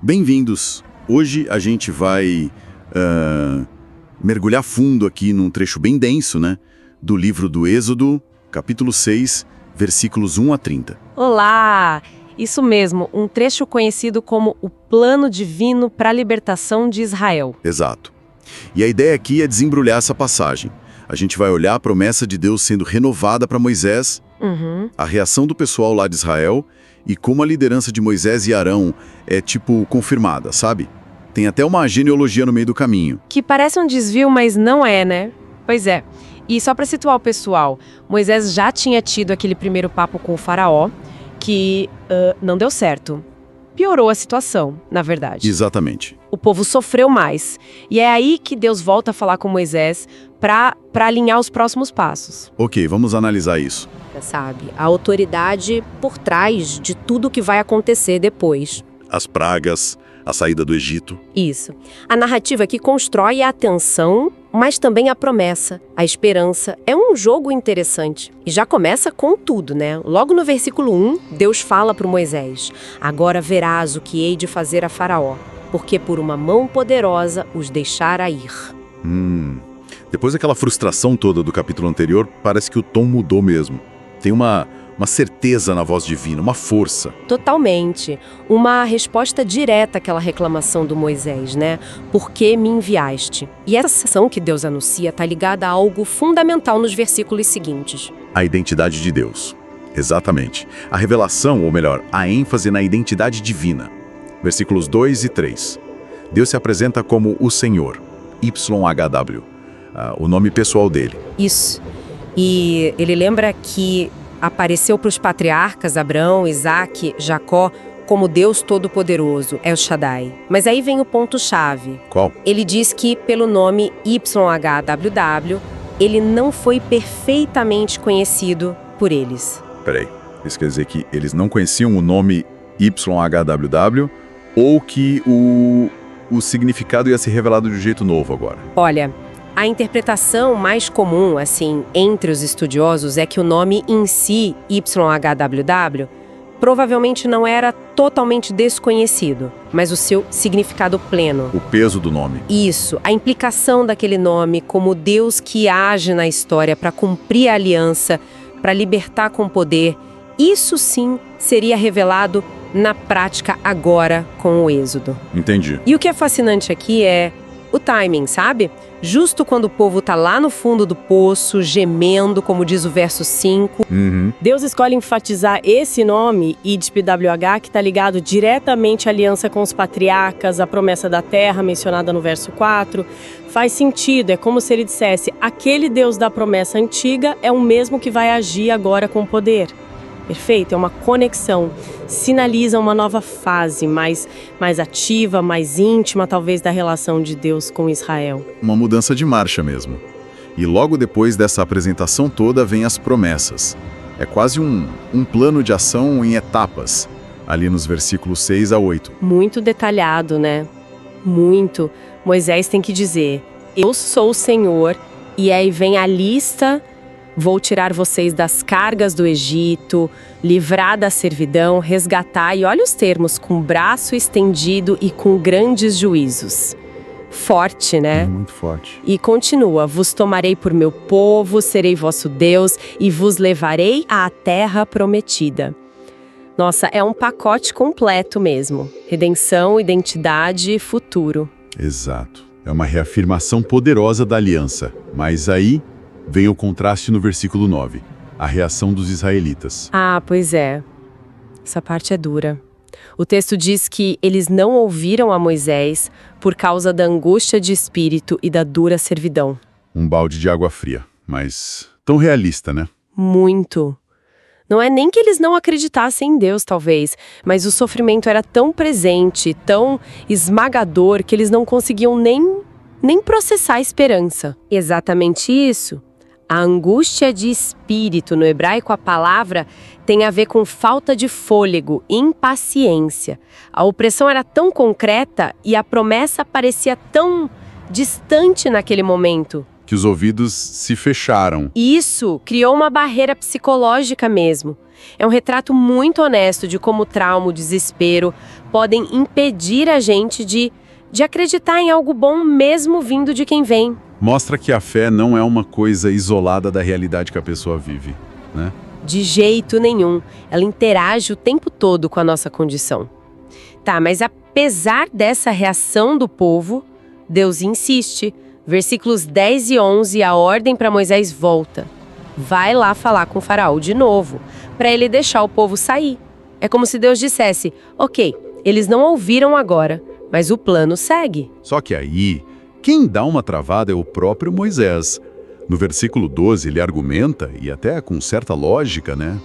Bem-vindos! Hoje a gente vai mergulhar fundo aqui num trecho bem denso, né? Do livro do Êxodo, capítulo 6, versículos 1 a 30. Olá! Isso mesmo, um trecho conhecido como o plano divino para a libertação de Israel. Exato. E a ideia aqui é desembrulhar essa passagem. A gente vai olhar a promessa de Deus sendo renovada para Moisés, a reação do pessoal lá de Israel e como a liderança de Moisés e Arão é, confirmada, sabe? Tem até uma genealogia no meio do caminho. Que parece um desvio, mas não é, né? Pois é. E só para situar o pessoal, Moisés já tinha tido aquele primeiro papo com o faraó, que não deu certo. Piorou a situação, na verdade. Exatamente. O povo sofreu mais. E é aí que Deus volta a falar com Moisés para alinhar os próximos passos. Ok, vamos analisar isso. Sabe, a autoridade por trás de tudo que vai acontecer depois. As pragas, a saída do Egito. Isso. A narrativa que constrói a atenção, mas também a promessa, a esperança. É um jogo interessante. E já começa com tudo, né? Logo no versículo 1, Deus fala para Moisés: "Agora verás o que hei de fazer a Faraó, porque por uma mão poderosa os deixara ir." Depois daquela frustração toda do capítulo anterior, parece que o tom mudou mesmo. Tem uma certeza na voz divina, uma força. Totalmente. Uma resposta direta àquela reclamação do Moisés, né? "Por que me enviaste?" E essa ação que Deus anuncia está ligada a algo fundamental nos versículos seguintes. A identidade de Deus. Exatamente. A revelação, ou melhor, a ênfase na identidade divina. Versículos 2 e 3. Deus se apresenta como o Senhor, YHW, o nome pessoal dele. Isso. E ele lembra que apareceu para os patriarcas Abraão, Isaac, Jacó, como Deus Todo-Poderoso, El Shaddai. Mas aí vem o ponto-chave. Qual? Ele diz que, pelo nome YHWH, ele não foi perfeitamente conhecido por eles. Peraí, isso quer dizer que eles não conheciam o nome YHWH ou que o significado ia ser revelado de um jeito novo agora? Olha, a interpretação mais comum, assim, entre os estudiosos é que o nome em si, YHWH, provavelmente não era totalmente desconhecido, mas o seu significado pleno. O peso do nome. Isso, a implicação daquele nome como Deus que age na história para cumprir a aliança, para libertar com poder, isso sim seria revelado na prática agora com o Êxodo. Entendi. E o que é fascinante aqui é o timing, sabe? Justo quando o povo tá lá no fundo do poço, gemendo, como diz o verso 5. Deus escolhe enfatizar esse nome, YHWH, que está ligado diretamente à aliança com os patriarcas, a promessa da terra mencionada no verso 4. Faz sentido, é como se ele dissesse: aquele Deus da promessa antiga é o mesmo que vai agir agora com poder. Perfeito? É uma conexão, sinaliza uma nova fase, mais ativa, mais íntima, talvez, da relação de Deus com Israel. Uma mudança de marcha mesmo. E logo depois dessa apresentação toda vem as promessas. É quase um plano de ação em etapas, ali nos versículos 6 a 8. Muito detalhado, né? Muito. Moisés tem que dizer: "Eu sou o Senhor", e aí vem a lista: "Vou tirar vocês das cargas do Egito, livrar da servidão, resgatar", e olha os termos: "com braço estendido e com grandes juízos." Forte, né? Muito forte. E continua: "Vos tomarei por meu povo, serei vosso Deus e vos levarei à terra prometida." Nossa, é um pacote completo mesmo. Redenção, identidade e futuro. Exato. É uma reafirmação poderosa da aliança. Mas aí vem o contraste no versículo 9, a reação dos israelitas. Ah, pois é. Essa parte é dura. O texto diz que eles não ouviram a Moisés por causa da angústia de espírito e da dura servidão. Um balde de água fria, mas tão realista, né? Muito. Não é nem que eles não acreditassem em Deus, talvez, mas o sofrimento era tão presente, tão esmagador, que eles não conseguiam nem processar a esperança. Exatamente isso. A angústia de espírito, no hebraico a palavra, tem a ver com falta de fôlego, impaciência. A opressão era tão concreta e a promessa parecia tão distante naquele momento. Que os ouvidos se fecharam. Isso criou uma barreira psicológica mesmo. É um retrato muito honesto de como o trauma, o desespero, podem impedir a gente de acreditar em algo bom mesmo vindo de quem vem. Mostra que a fé não é uma coisa isolada da realidade que a pessoa vive, né? De jeito nenhum. Ela interage o tempo todo com a nossa condição. Tá, mas apesar dessa reação do povo, Deus insiste. Versículos 10 e 11, a ordem para Moisés volta. Vai lá falar com o faraó de novo, para ele deixar o povo sair. É como se Deus dissesse, ok, eles não ouviram agora, mas o plano segue. Só que aí, quem dá uma travada é o próprio Moisés. No versículo 12, ele argumenta, e até com certa lógica, né?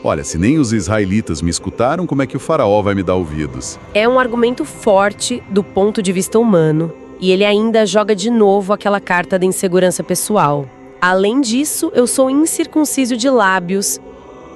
Olha, se nem os israelitas me escutaram, como é que o faraó vai me dar ouvidos? É um argumento forte do ponto de vista humano, e ele ainda joga de novo aquela carta da insegurança pessoal. Além disso, eu sou incircunciso de lábios.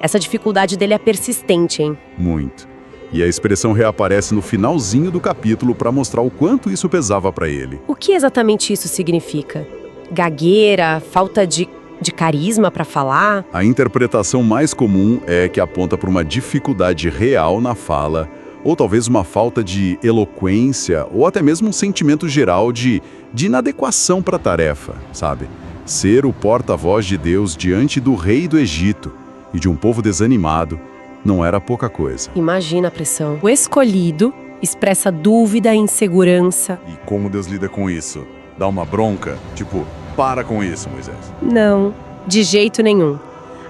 Essa dificuldade dele é persistente, hein? Muito. E a expressão reaparece no finalzinho do capítulo para mostrar o quanto isso pesava para ele. O que exatamente isso significa? Gagueira, falta de carisma para falar? A interpretação mais comum é que aponta para uma dificuldade real na fala, ou talvez uma falta de eloquência, ou até mesmo um sentimento geral de inadequação para a tarefa, sabe? Ser o porta-voz de Deus diante do rei do Egito e de um povo desanimado não era pouca coisa. Imagina a pressão. O escolhido expressa dúvida e insegurança. E como Deus lida com isso? Dá uma bronca? Tipo, para com isso, Moisés. Não, de jeito nenhum.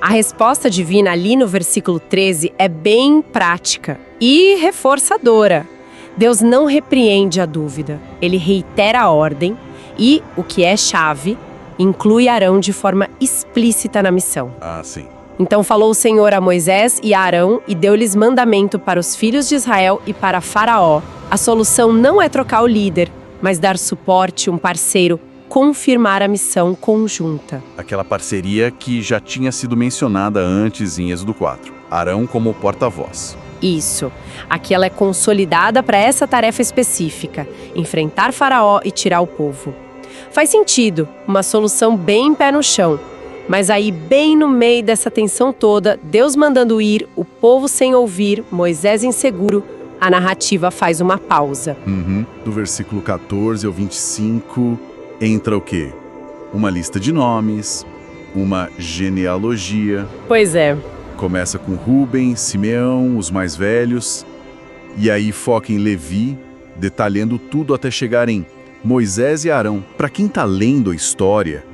A resposta divina ali no versículo 13 é bem prática e reforçadora. Deus não repreende a dúvida, ele reitera a ordem e, o que é chave, inclui Arão de forma explícita na missão. Ah, sim. Então falou o Senhor a Moisés e a Arão e deu-lhes mandamento para os filhos de Israel e para Faraó. A solução não é trocar o líder, mas dar suporte, um parceiro, confirmar a missão conjunta. Aquela parceria que já tinha sido mencionada antes em Êxodo 4. Arão como porta-voz. Isso. Aqui ela é consolidada para essa tarefa específica, enfrentar Faraó e tirar o povo. Faz sentido, uma solução bem pé no chão. Mas aí, bem no meio dessa tensão toda, Deus mandando ir, o povo sem ouvir, Moisés inseguro, a narrativa faz uma pausa. Do versículo 14 ao 25, entra o quê? Uma lista de nomes, uma genealogia. Pois é. Começa com Rúben, Simeão, os mais velhos, e aí foca em Levi, detalhando tudo até chegar em Moisés e Arão. Para quem tá lendo a história,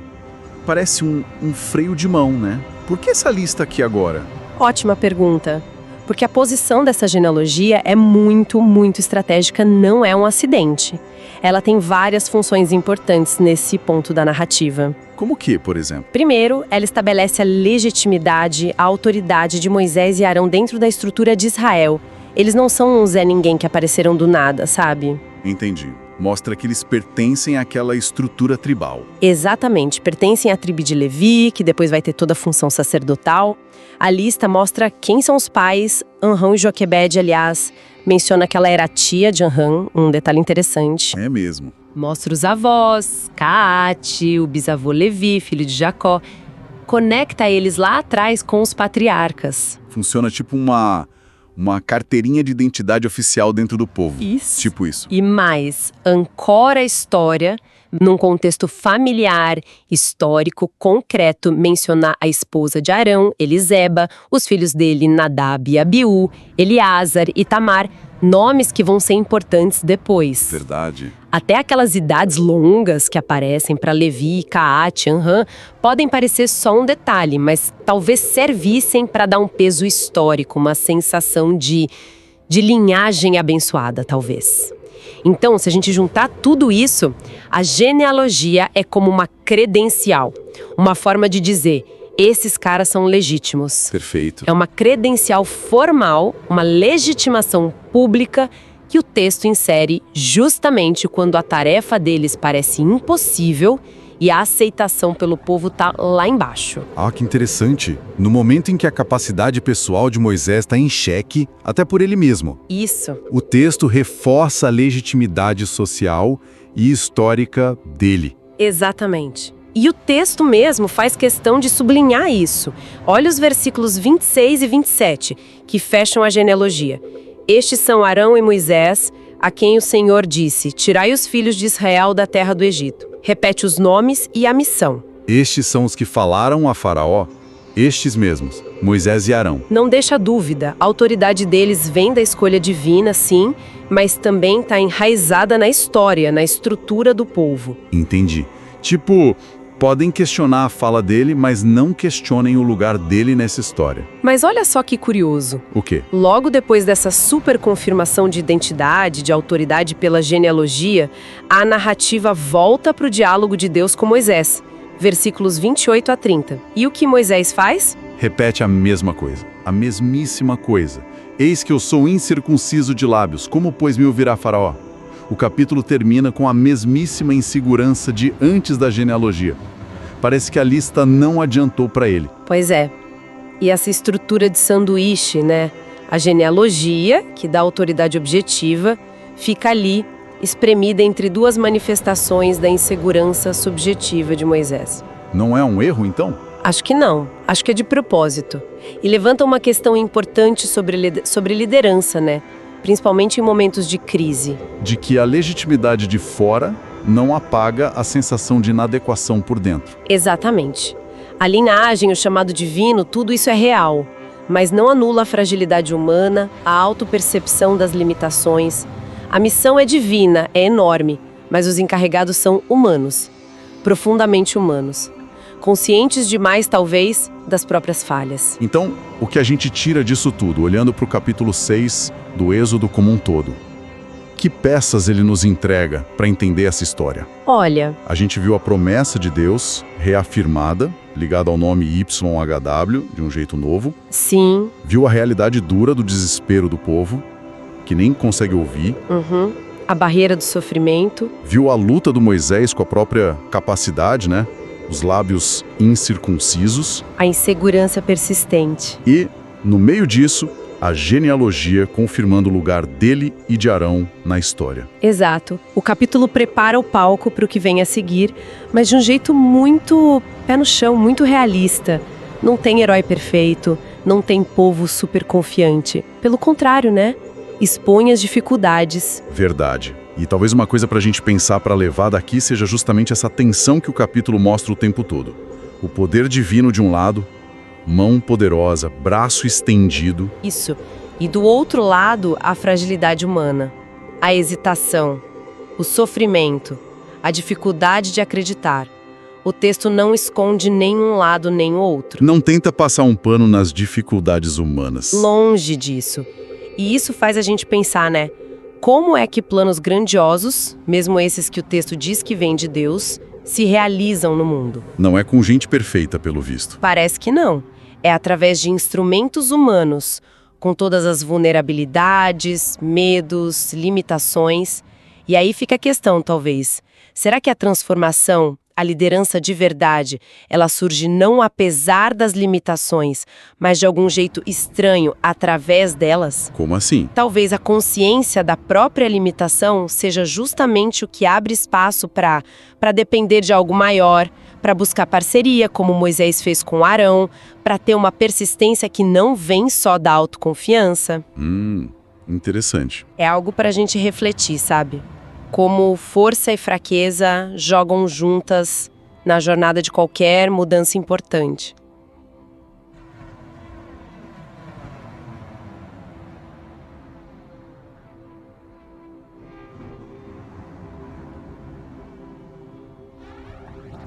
parece um freio de mão, né? Por que essa lista aqui agora? Ótima pergunta. Porque a posição dessa genealogia é muito, muito estratégica, não é um acidente. Ela tem várias funções importantes nesse ponto da narrativa. Como que, por exemplo? Primeiro, ela estabelece a legitimidade, a autoridade de Moisés e Arão dentro da estrutura de Israel. Eles não são um Zé Ninguém que apareceram do nada, sabe? Entendi. Mostra que eles pertencem àquela estrutura tribal. Exatamente, pertencem à tribo de Levi, que depois vai ter toda a função sacerdotal. A lista mostra quem são os pais. Anrão e Joquebede, aliás, menciona que ela era a tia de Anrão, um detalhe interessante. É mesmo. Mostra os avós, Caate, o bisavô Levi, filho de Jacó. Conecta eles lá atrás com os patriarcas. Funciona tipo uma carteirinha de identidade oficial dentro do povo. Isso. Tipo isso. E mais, ancora a história num contexto familiar, histórico, concreto, mencionar a esposa de Arão, Eliseba, os filhos dele, Nadab e Abiú, Eleazar e Tamar, nomes que vão ser importantes depois. Verdade. Até aquelas idades longas que aparecem para Levi, Caate, Anrã, podem parecer só um detalhe, mas talvez servissem para dar um peso histórico, uma sensação de linhagem abençoada, talvez. Então, se a gente juntar tudo isso, a genealogia é como uma credencial, uma forma de dizer, esses caras são legítimos. Perfeito. É uma credencial formal, uma legitimação pública que o texto insere justamente quando a tarefa deles parece impossível e a aceitação pelo povo está lá embaixo. Ah, que interessante. No momento em que a capacidade pessoal de Moisés está em xeque, até por ele mesmo. Isso. O texto reforça a legitimidade social e histórica dele. Exatamente. E o texto mesmo faz questão de sublinhar isso. Olha os versículos 26 e 27, que fecham a genealogia. Estes são Arão e Moisés, a quem o Senhor disse: tirai os filhos de Israel da terra do Egito. Repete os nomes e a missão. Estes são os que falaram a Faraó, estes mesmos, Moisés e Arão. Não deixa dúvida, a autoridade deles vem da escolha divina, sim, mas também está enraizada na história, na estrutura do povo. Entendi. Tipo, podem questionar a fala dele, mas não questionem o lugar dele nessa história. Mas olha só que curioso. O quê? Logo depois dessa super confirmação de identidade, de autoridade pela genealogia, a narrativa volta para o diálogo de Deus com Moisés. Versículos 28 a 30. E o que Moisés faz? Repete a mesma coisa, a mesmíssima coisa. Eis que eu sou incircunciso de lábios, como pois me ouvirá Faraó? O capítulo termina com a mesmíssima insegurança de antes da genealogia. Parece que a lista não adiantou para ele. Pois é. E essa estrutura de sanduíche, né? A genealogia, que dá autoridade objetiva, fica ali, espremida entre duas manifestações da insegurança subjetiva de Moisés. Não é um erro, então? Acho que não. Acho que é de propósito. E levanta uma questão importante sobre liderança, né? Principalmente em momentos de crise. De que a legitimidade de fora não apaga a sensação de inadequação por dentro. Exatamente. A linhagem, o chamado divino, tudo isso é real, mas não anula a fragilidade humana, a autopercepção das limitações. A missão é divina, é enorme, mas os encarregados são humanos, profundamente humanos. Conscientes demais, talvez, das próprias falhas. Então, o que a gente tira disso tudo, olhando para o capítulo 6 do Êxodo como um todo? Que peças ele nos entrega para entender essa história? Olha, A gente viu a promessa de Deus reafirmada, ligada ao nome YHW, de um jeito novo. sim, Viu a realidade dura do desespero do povo, que nem consegue ouvir. a barreira do sofrimento. Viu a luta do Moisés com a própria capacidade, né? Os lábios incircuncisos. A insegurança persistente. E, no meio disso, a genealogia confirmando o lugar dele e de Arão na história. Exato. O capítulo prepara o palco para o que vem a seguir, mas de um jeito muito pé no chão, muito realista. Não tem herói perfeito, não tem povo super confiante. Pelo contrário, né? Expõe as dificuldades. Verdade. E talvez uma coisa para a gente pensar para levar daqui seja justamente essa tensão que o capítulo mostra o tempo todo. O poder divino de um lado, mão poderosa, braço estendido. Isso. E do outro lado, a fragilidade humana. A hesitação, o sofrimento, a dificuldade de acreditar. O texto não esconde nem um lado nem o outro. Não tenta passar um pano nas dificuldades humanas. Longe disso. E isso faz a gente pensar, né? Como é que planos grandiosos, mesmo esses que o texto diz que vêm de Deus, se realizam no mundo? Não é com gente perfeita, pelo visto. Parece que não. É através de instrumentos humanos, com todas as vulnerabilidades, medos, limitações. E aí fica a questão, talvez. Será que a transformação, a liderança de verdade, ela surge não apesar das limitações, mas de algum jeito estranho através delas? Como assim? Talvez a consciência da própria limitação seja justamente o que abre espaço para depender de algo maior, para buscar parceria, como Moisés fez com Arão, para ter uma persistência que não vem só da autoconfiança. Interessante. É algo para a gente refletir, sabe? Como força e fraqueza jogam juntas na jornada de qualquer mudança importante.